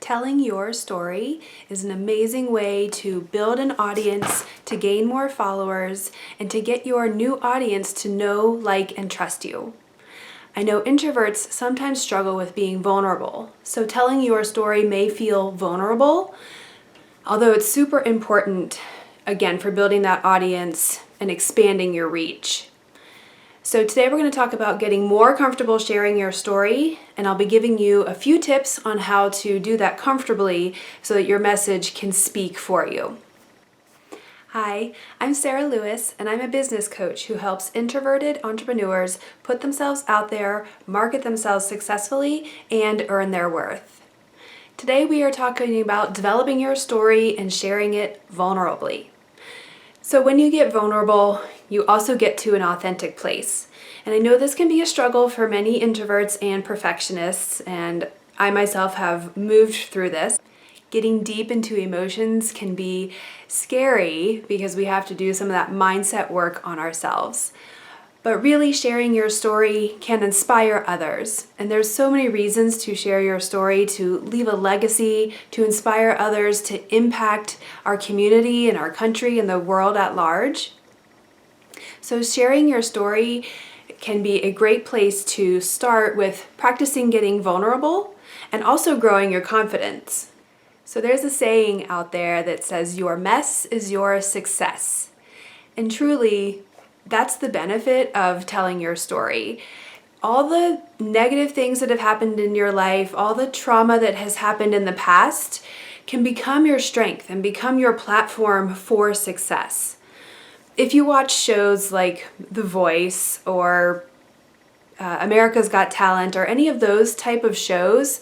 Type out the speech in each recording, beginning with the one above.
Telling your story is an amazing way to build an audience, to gain more followers, and to get your new audience to know, like, and trust you. I know introverts sometimes struggle with being vulnerable, so telling your story may feel vulnerable, although it's super important, again, for building that audience and expanding your reach. So today we're going to talk about getting more comfortable sharing your story, and I'll be giving you a few tips on how to do that comfortably so that your message can speak for you. Hi, I'm Sarah Lewis, and I'm a business coach who helps introverted entrepreneurs put themselves out there, market themselves successfully, and earn their worth. Today we are talking about developing your story and sharing it vulnerably. So when you get vulnerable, you also get to an authentic place. And I know this can be a struggle for many introverts and perfectionists, and I myself have moved through this. Getting deep into emotions can be scary because we have to do some of that mindset work on ourselves. But really sharing your story can inspire others. And there's so many reasons to share your story, to leave a legacy, to inspire others, to impact our community and our country and the world at large. So sharing your story can be a great place to start with practicing getting vulnerable and also growing your confidence. So there's a saying out there that says, "Your mess is your success." And truly, that's the benefit of telling your story. All the negative things that have happened in your life, all the trauma that has happened in the past can become your strength and become your platform for success. If you watch shows like The Voice or America's Got Talent or any of those type of shows,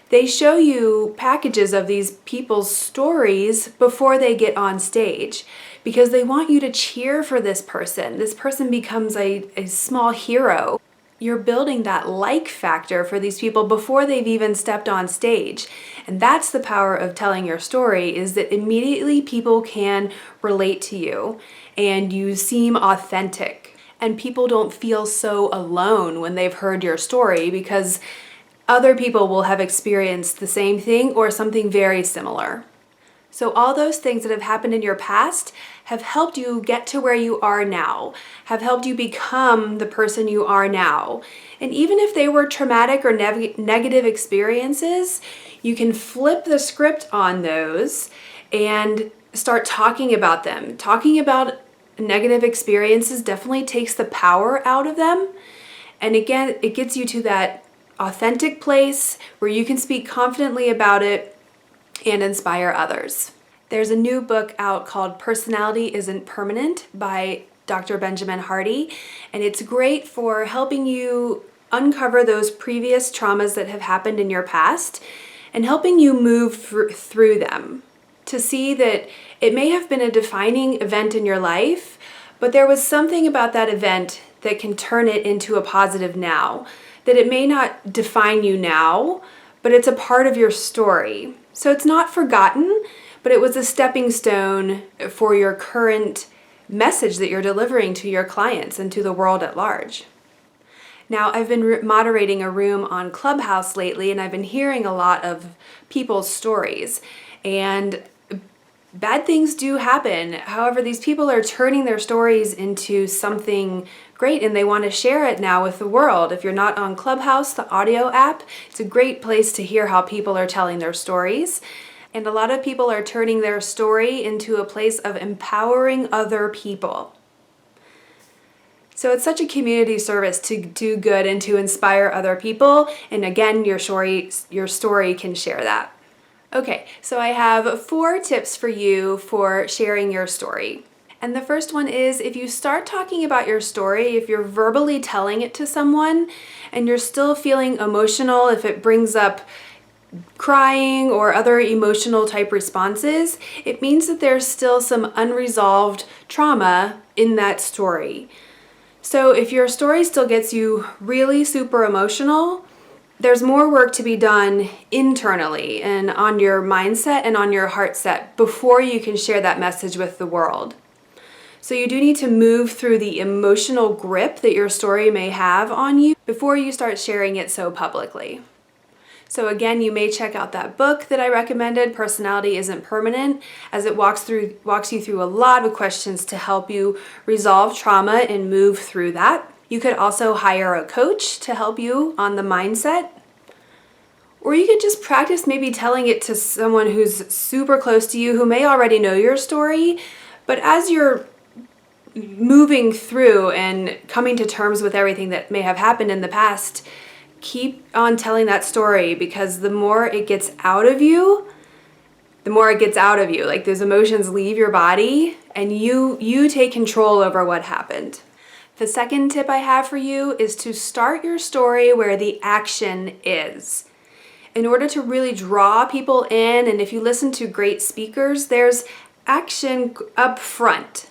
they show you packages of these people's stories before they get on stage because they want you to cheer for this person. This person becomes a small hero. You're building that like factor for these people before they've even stepped on stage. And that's the power of telling your story, is that immediately people can relate to you and you seem authentic. And people don't feel so alone when they've heard your story because other people will have experienced the same thing or something very similar. So all those things that have happened in your past have helped you get to where you are now, have helped you become the person you are now. And even if they were traumatic or negative experiences, you can flip the script on those and start talking about them. Talking about negative experiences definitely takes the power out of them. And again, it gets you to that authentic place where you can speak confidently about it and inspire others. There's a new book out called Personality Isn't Permanent by Dr. Benjamin Hardy, and it's great for helping you uncover those previous traumas that have happened in your past and helping you move through them to see that it may have been a defining event in your life, but there was something about that event that can turn it into a positive now. That it may not define you now, but it's a part of your story. So it's not forgotten, but it was a stepping stone for your current message that you're delivering to your clients and to the world at large. Now, I've been moderating a room on Clubhouse lately, and I've been hearing a lot of people's stories. And bad things do happen. However, these people are turning their stories into something great and they want to share it now with the world. If you're not on Clubhouse, the audio app, it's a great place to hear how people are telling their stories. And a lot of people are turning their story into a place of empowering other people. So it's such a community service to do good and to inspire other people. And again, your story can share that. Okay, so I have 4 tips for you for sharing your story. And the first one is, if you start talking about your story, if you're verbally telling it to someone and you're still feeling emotional, if it brings up crying or other emotional type responses, it means that there's still some unresolved trauma in that story. So if your story still gets you really super emotional, there's more work to be done internally and on your mindset and on your heart set before you can share that message with the world. So you do need to move through the emotional grip that your story may have on you before you start sharing it so publicly. So again, you may check out that book that I recommended, Personality Isn't Permanent, as it walks you through a lot of questions to help you resolve trauma and move through that. You could also hire a coach to help you on the mindset. Or you could just practice maybe telling it to someone who's super close to you who may already know your story, but as you're moving through and coming to terms with everything that may have happened in the past, keep on telling that story, because the more it gets out of you, like those emotions leave your body and you take control over what happened. The second tip I have for you is to start your story where the action is. In order to really draw people in, and if you listen to great speakers, there's action up front.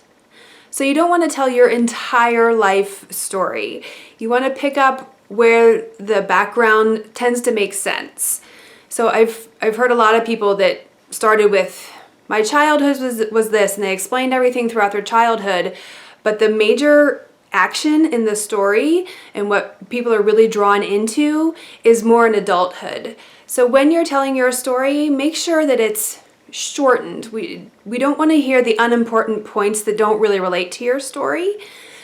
So you don't want to tell your entire life story. You want to pick up where the background tends to make sense. So I've heard a lot of people that started with, my childhood was this, and they explained everything throughout their childhood, but the major action in the story and what people are really drawn into is more in adulthood. So when you're telling your story, make sure that it's shortened. We don't want to hear the unimportant points that don't really relate to your story.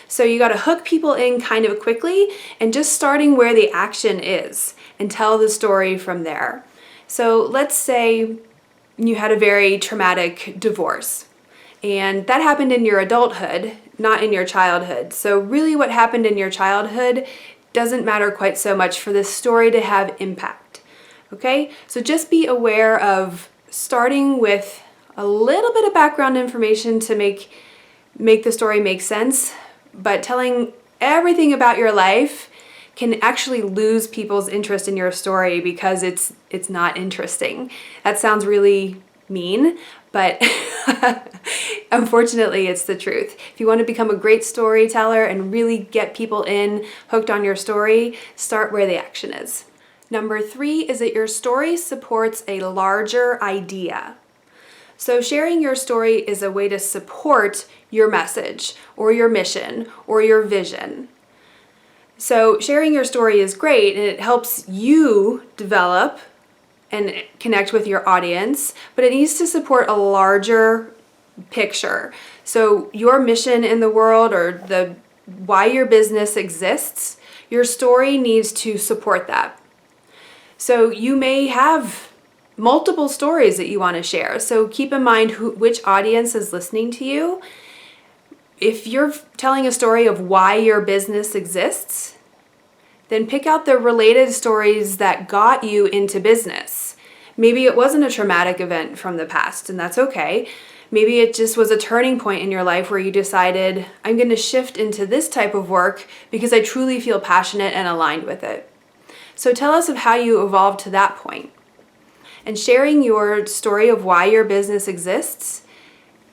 So you got to hook people in kind of quickly and just starting where the action is and tell the story from there. So let's say you had a very traumatic divorce and that happened in your adulthood, not in your childhood. So really what happened in your childhood doesn't matter quite so much for this story to have impact. Okay? So just be aware of starting with a little bit of background information to make the story make sense, but telling everything about your life can actually lose people's interest in your story because it's not interesting. That sounds really mean, but unfortunately it's the truth. If you want to become a great storyteller and really get people hooked on your story, start where the action is. Number 3 is that your story supports a larger idea. So sharing your story is a way to support your message or your mission or your vision. So sharing your story is great and it helps you develop and connect with your audience, but it needs to support a larger picture. So your mission in the world or why your business exists, your story needs to support that. So you may have multiple stories that you want to share. So keep in mind which audience is listening to you. If you're telling a story of why your business exists, then pick out the related stories that got you into business. Maybe it wasn't a traumatic event from the past, and that's okay. Maybe it just was a turning point in your life where you decided, I'm going to shift into this type of work because I truly feel passionate and aligned with it. So tell us of how you evolved to that point. And sharing your story of why your business exists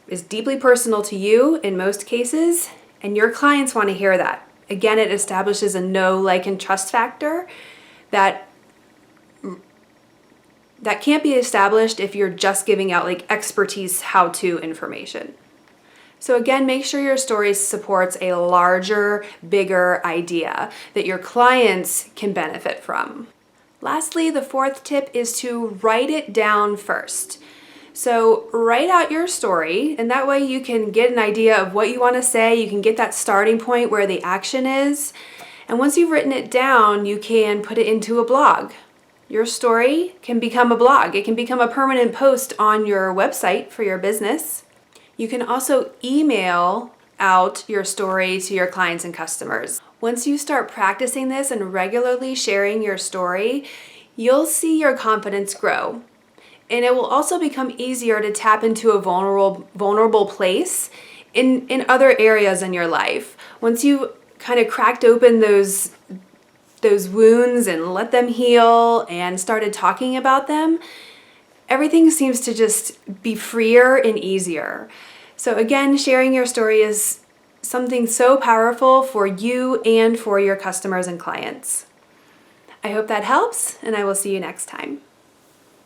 is deeply personal to you in most cases, and your clients want to hear that. Again, it establishes a know, like, and trust factor that can't be established if you're just giving out like expertise how-to information. So again, make sure your story supports a larger, bigger idea that your clients can benefit from. Lastly, the 4th tip is to write it down first. So write out your story, and that way you can get an idea of what you want to say. You can get that starting point where the action is. And once you've written it down, you can put it into a blog. Your story can become a blog. It can become a permanent post on your website for your business. You can also email out your story to your clients and customers. Once you start practicing this and regularly sharing your story, you'll see your confidence grow. And it will also become easier to tap into a vulnerable place in other areas in your life. Once you've kind of cracked open those wounds and let them heal and started talking about them, everything seems to just be freer and easier. So again, sharing your story is something so powerful for you and for your customers and clients. I hope that helps, and I will see you next time.